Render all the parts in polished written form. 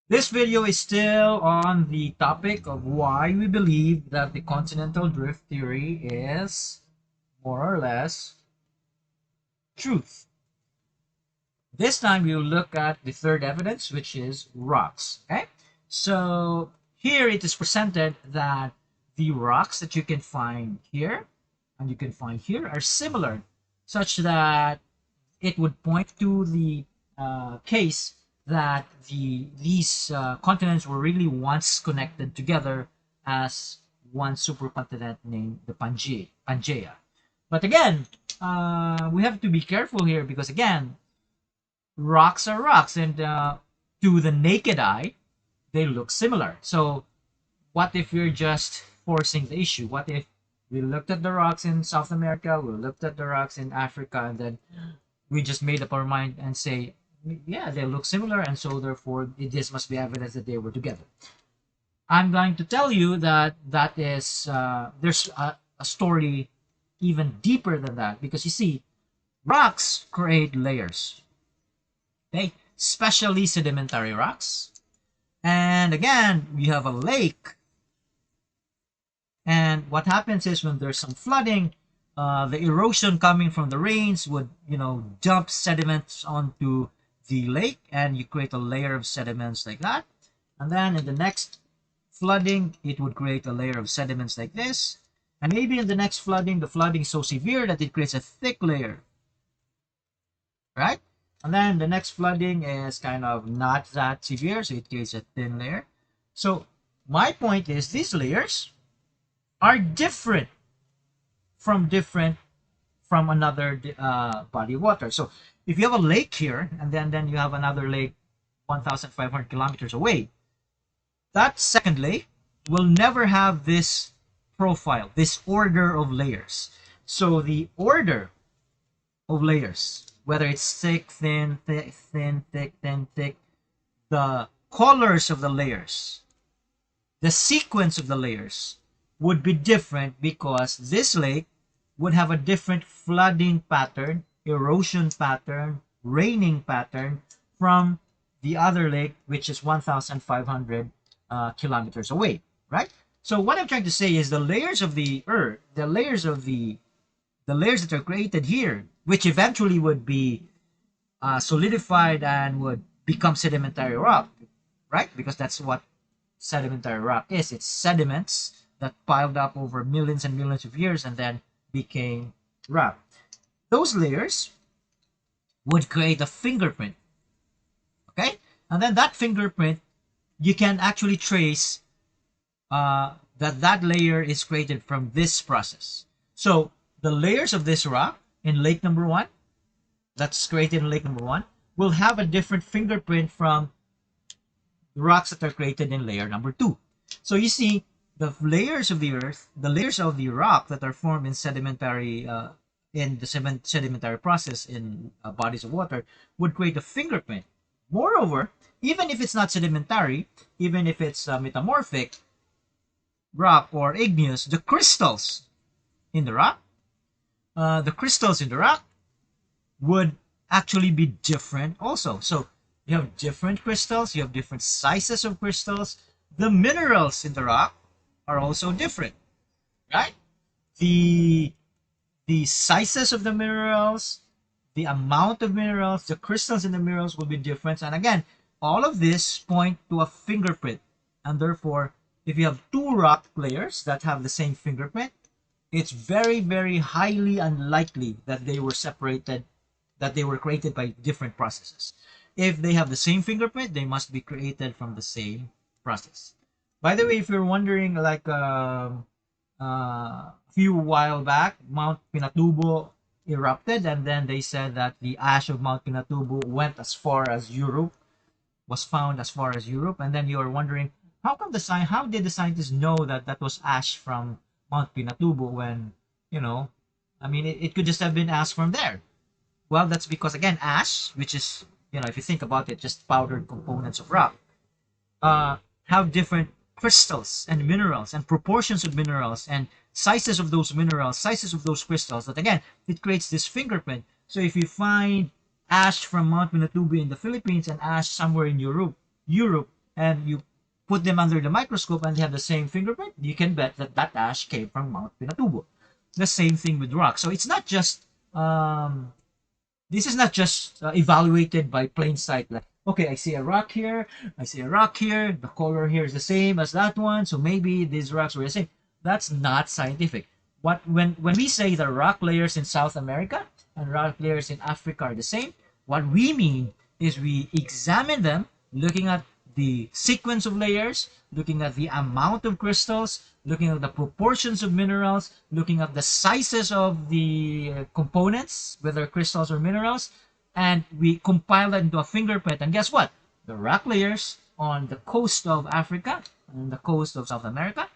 This video is still on the topic of why we believe that the continental drift theory is more or less truth. This time we'll look at the third evidence, which is rocks. Okay, so here it is presented that the rocks that you can find here and you can find here are similar, such that it would point to the case that these continents were really once connected together as one supercontinent named the Pangaea. But again, we have to be careful here because again, rocks are rocks, and to the naked eye, they look similar. So what if you're just forcing the issue? What if we looked at the rocks in South America, we looked at the rocks in Africa, and then we just made up our mind and say, yeah, they look similar, and so therefore this must be evidence that they were together. I'm going to tell you that that is there's a story even deeper than that, because you see, rocks create layers, okay, especially sedimentary rocks. And again, we have a lake, and what happens is when there's some flooding, the erosion coming from the rains would, dump sediments onto the lake, and you create a layer of sediments like that. And then in the next flooding, it would create a layer of sediments like this. And maybe in the next flooding, the flooding is so severe that it creates a thick layer, right? And then the next flooding is kind of not that severe, so it creates a thin layer. So my point is these layers are different from another body of water. So if you have a lake here, and then you have another lake 1,500 kilometers away, that second lake will never have this profile, this order of layers. So the order of layers, whether it's thick, thin, thick, thin, thick, thin, thick, the colors of the layers, the sequence of the layers would be different because this lake would have a different flooding pattern, erosion pattern, raining pattern from the other lake, which is 1,500 kilometers away, right? So what I'm trying to say is the layers of the earth, the layers that are created here, which eventually would be solidified and would become sedimentary rock, right? Because that's what sedimentary rock is. It's sediments that piled up over millions and millions of years and then became rock. Those layers would create a fingerprint, okay? And then that fingerprint, you can actually trace that layer is created from this process. So the layers of this rock in lake number one, that's created in lake number one, will have a different fingerprint from the rocks that are created in layer number two. So you see, the layers of the earth, the layers of the rock that are formed in sedimentary in the sedimentary process in bodies of water would create a fingerprint. Moreover, even if it's not sedimentary, even if it's metamorphic rock or igneous, the crystals in the rock, would actually be different also. So you have different crystals, you have different sizes of crystals. The minerals in the rock are also different, right? The sizes of the minerals, the amount of minerals, the crystals in the minerals will be different. And again, all of this point to a fingerprint. And therefore, if you have two rock layers that have the same fingerprint, it's very, very highly unlikely that they were separated, that they were created by different processes. If they have the same fingerprint, they must be created from the same process. By the way, if you're wondering, like a few while back, Mount Pinatubo erupted, and then they said that the ash of Mount Pinatubo went as far as Europe, was found as far as Europe, and then you are wondering, how did the scientists know that that was ash from Mount Pinatubo when, I mean, it could just have been ash from there. Well, that's because, again, ash, which is, if you think about it, just powdered components of rock, have different crystals and minerals and proportions of minerals and sizes of those minerals, sizes of those crystals, that again, it creates this fingerprint. So if you find ash from Mount Pinatubo in the Philippines and ash somewhere in Europe, and you put them under the microscope and they have the same fingerprint, you can bet that that ash came from Mount Pinatubo. The same thing with rock. So it's not just this is not just evaluated by plain sight. Like, okay, I see a rock here, I see a rock here, the color here is the same as that one, so maybe these rocks were the same. That's not scientific. When we say the rock layers in South America and rock layers in Africa are the same, what we mean is we examine them, looking at the sequence of layers, looking at the amount of crystals, looking at the proportions of minerals, looking at the sizes of the components, whether crystals or minerals, and we compile that into a fingerprint. And guess what? The rock layers on the coast of Africa and the coast of South America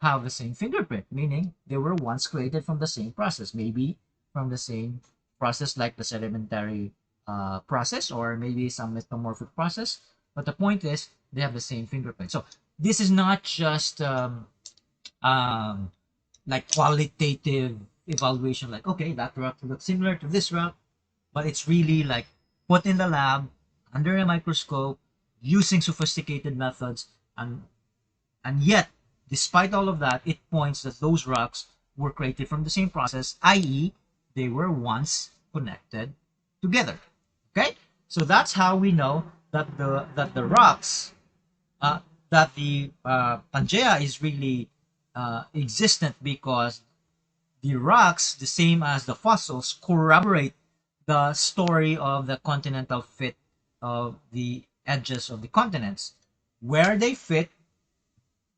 have the same fingerprint, meaning they were once created from the same process, maybe from the same process like the sedimentary process or maybe some metamorphic process. But the point is, they have the same fingerprint. So this is not just um, like qualitative evaluation, like, okay, that rock looks similar to this rock, but it's really like put in the lab under a microscope using sophisticated methods, and yet, despite all of that, it points that those rocks were created from the same process, i.e., they were once connected together. Okay, so that's how we know that the rocks that the Pangea is really existent, because the rocks, the same as the fossils, corroborate the story of the continental fit of the edges of the continents. Where they fit,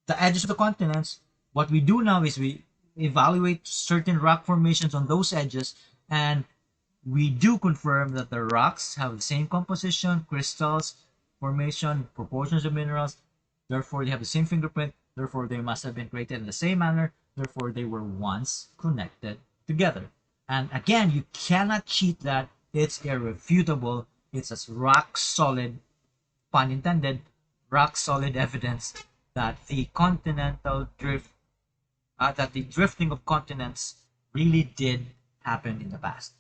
the edges of the continents, what we do now is we evaluate certain rock formations on those edges, and we do confirm that the rocks have the same composition, crystals, formation, proportions of minerals. Therefore, they have the same fingerprint. Therefore, they must have been created in the same manner. Therefore, they were once connected together. And again, you cannot cheat that. It's irrefutable. It's as rock solid, pun intended, rock solid evidence that the continental drift, that the drifting of continents really did happen in the past.